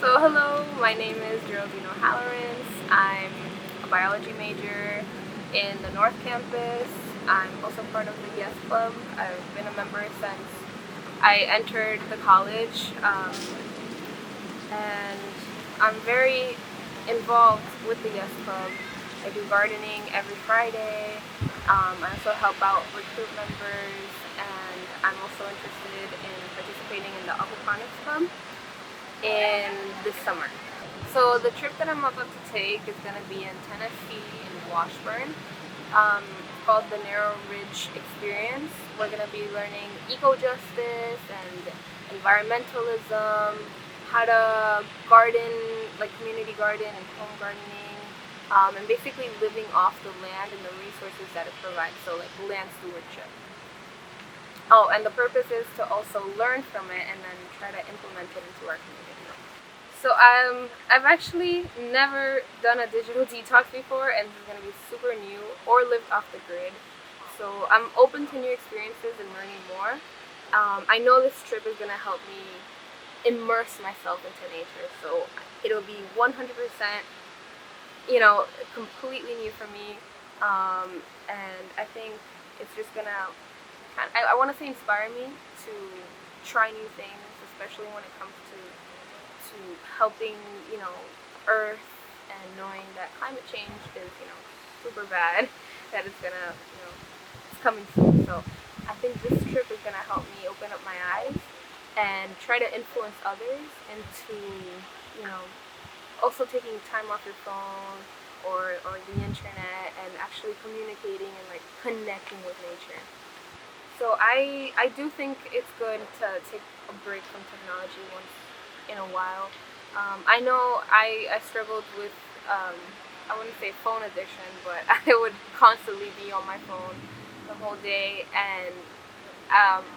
So hello, my name is Geraldine O'Hallorans. I'm a biology major in the North Campus. I'm also part of the Yes Club. I've been a member since I entered the college, and I'm very involved with the Yes Club. I do gardening every Friday. I also help out recruit members, and I'm also interested in participating in the aquaponics club in this summer. So the trip that I'm about to take is going to be in Tennessee in Washburn. It's called the Narrow Ridge Experience. We're going to be learning eco-justice and environmentalism, how to garden, like community garden and home gardening, and basically living off the land and the resources that it provides, so like land stewardship. Oh, and the purpose is to also learn from it and then try to implement it into our community. So I've actually never done a digital detox before, and this is going to be super new or lived off the grid. So I'm open to new experiences and learning more. I know this trip is going to help me immerse myself into nature. So it'll be 100%, completely new for me. And I think it's just going to, I want to say inspire me to try new things, especially when it comes to helping, Earth, and knowing that climate change is, super bad, that it's gonna, it's coming soon. So I think this trip is gonna help me open up my eyes and try to influence others into, also taking time off your phone or the internet and actually communicating and like connecting with nature. So I do think it's good to take a break from technology once in a while. I know I struggled with, I wouldn't say phone addiction, but I would constantly be on my phone the whole day, and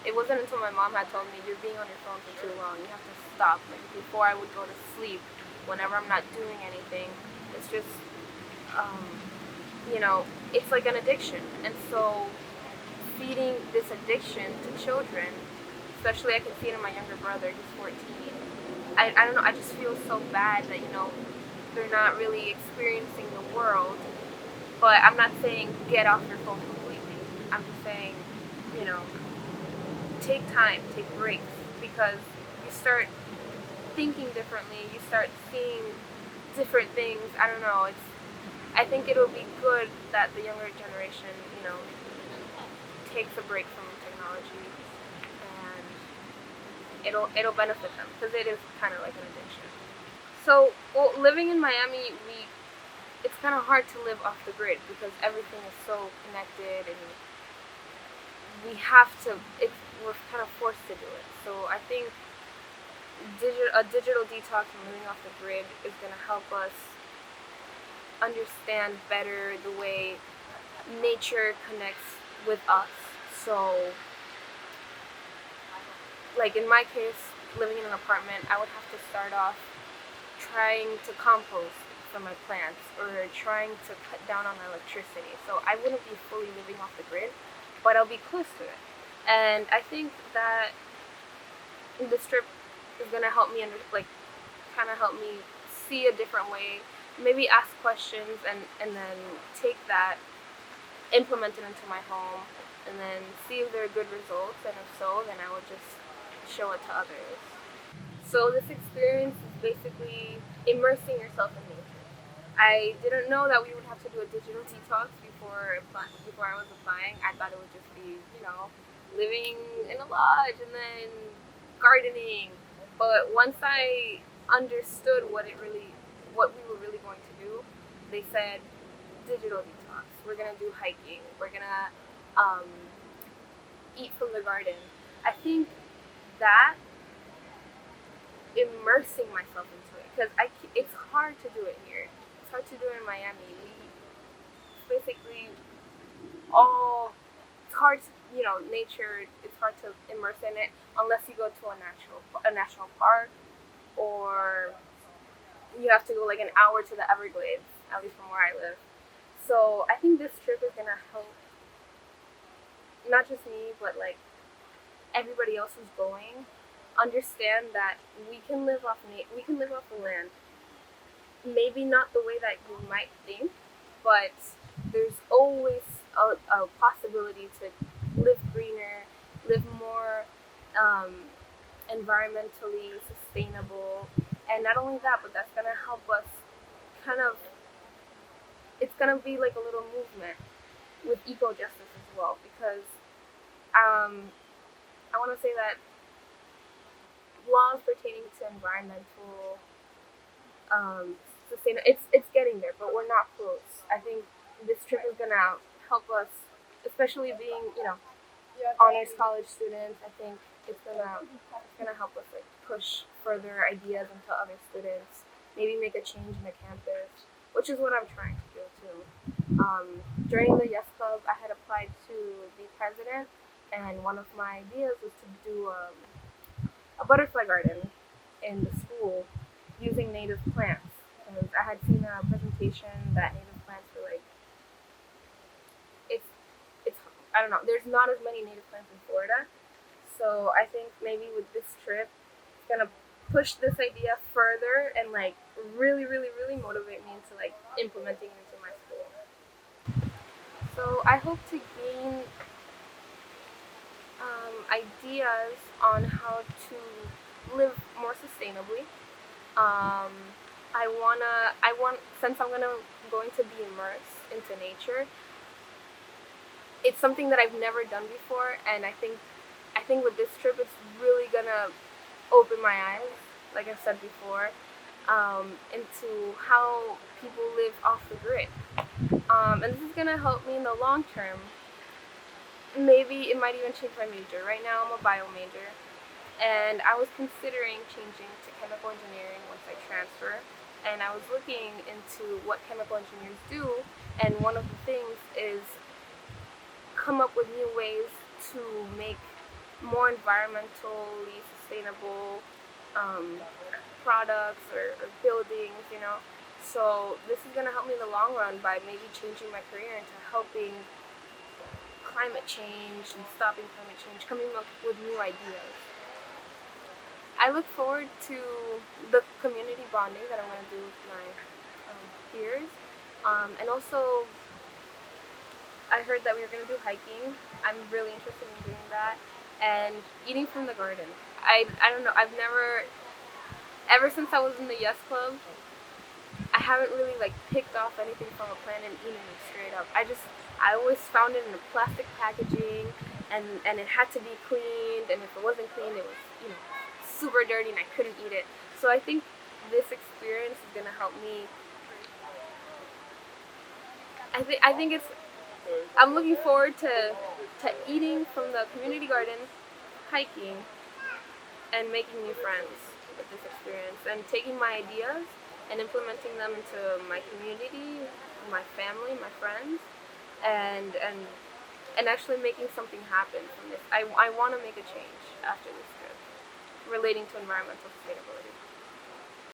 it wasn't until my mom had told me, you're being on your phone for too long, you have to stop. Like before I would go to sleep, whenever I'm not doing anything, it's just, it's like an addiction. And so feeding this addiction to children, especially I can see it in my younger brother, he's 14. I don't know, I just feel so bad that, they're not really experiencing the world. But I'm not saying get off your phone completely. I'm just saying, take time, take breaks, because you start thinking differently, you start seeing different things. I don't know, I think it'll be good that the younger generation, takes a break from technology, and it'll benefit them, because it is kind of like an addiction. So, living in Miami, it's kind of hard to live off the grid because everything is so connected, and we're kind of forced to do it. So I think a digital detox and living off the grid is going to help us understand better the way nature connects with us. So, like in my case, living in an apartment, I would have to start off trying to compost for my plants or trying to cut down on electricity. So I wouldn't be fully living off the grid, but I'll be close to it. And I think that this trip is gonna help me kind of help me see a different way, maybe ask questions, and then take that, implement it into my home, and then see if there are good results, and if so, then I will just show it to others. So this experience is basically immersing yourself in nature. I didn't know that we would have to do a digital detox before I was applying. I thought it would just be, living in a lodge and then gardening. But once I understood what we were really going to do, they said digital detox. We're gonna do hiking. We're gonna eat from the garden. I think that immersing myself into it, because it's hard to do it here. It's hard to do it in Miami. Basically it's hard to, nature, it's hard to immerse in it unless you go to a national park, or you have to go like an hour to the Everglades, at least from where I live. So I think this trip is gonna help not just me, but like everybody else who's going, understand that we can live off the land. Maybe not the way that you might think, but there's always a possibility to live greener, live more environmentally sustainable, and not only that, but that's gonna help us kind of. It's gonna be like a little movement with eco justice as well, because I want to say that laws pertaining to environmental it's getting there, but we're not close. I think this trip is gonna help us, especially being honors college students. I think it's gonna help us like push further ideas into other students, maybe make a change in the campus, which is what I'm trying to do too. During the Yes Club, I had applied to be president, and one of my ideas was to do a butterfly garden in the school using native plants. Because I had seen a presentation that native plants were like, it's I don't know. There's not as many native plants in Florida, so I think maybe with this trip, it's gonna push this idea further and like really, really, really motivate me into like implementing it into my school. So I hope to gain ideas on how to live more sustainably. Since I'm going to be immersed into nature, it's something that I've never done before, and I think with this trip, it's really gonna open my eyes, like I said before, into how people live off the grid. And this is gonna help me in the long term. Maybe it might even change my major. Right now, I'm a bio major, and I was considering changing to chemical engineering once I transfer. And I was looking into what chemical engineers do, and one of the things is come up with new ways to make more environmentally sustainable products or buildings, So this is going to help me in the long run by maybe changing my career into helping climate change and stopping climate change, coming up with new ideas. I look forward to the community bonding that I'm going to do with my peers. And also, I heard that we were going to do hiking. I'm really interested in doing that. And eating from the garden. I don't know, ever since I was in the Yes Club, I haven't really like picked off anything from a plant and eaten it straight up. I always found it in a plastic packaging, and it had to be cleaned, and if it wasn't cleaned, it was, super dirty and I couldn't eat it. So I think this experience is gonna help me. I'm looking forward to eating from the community garden, hiking, and making new friends with this experience, and taking my ideas and implementing them into my community, my family, my friends, and actually making something happen from this. I want to make a change after this trip relating to environmental sustainability.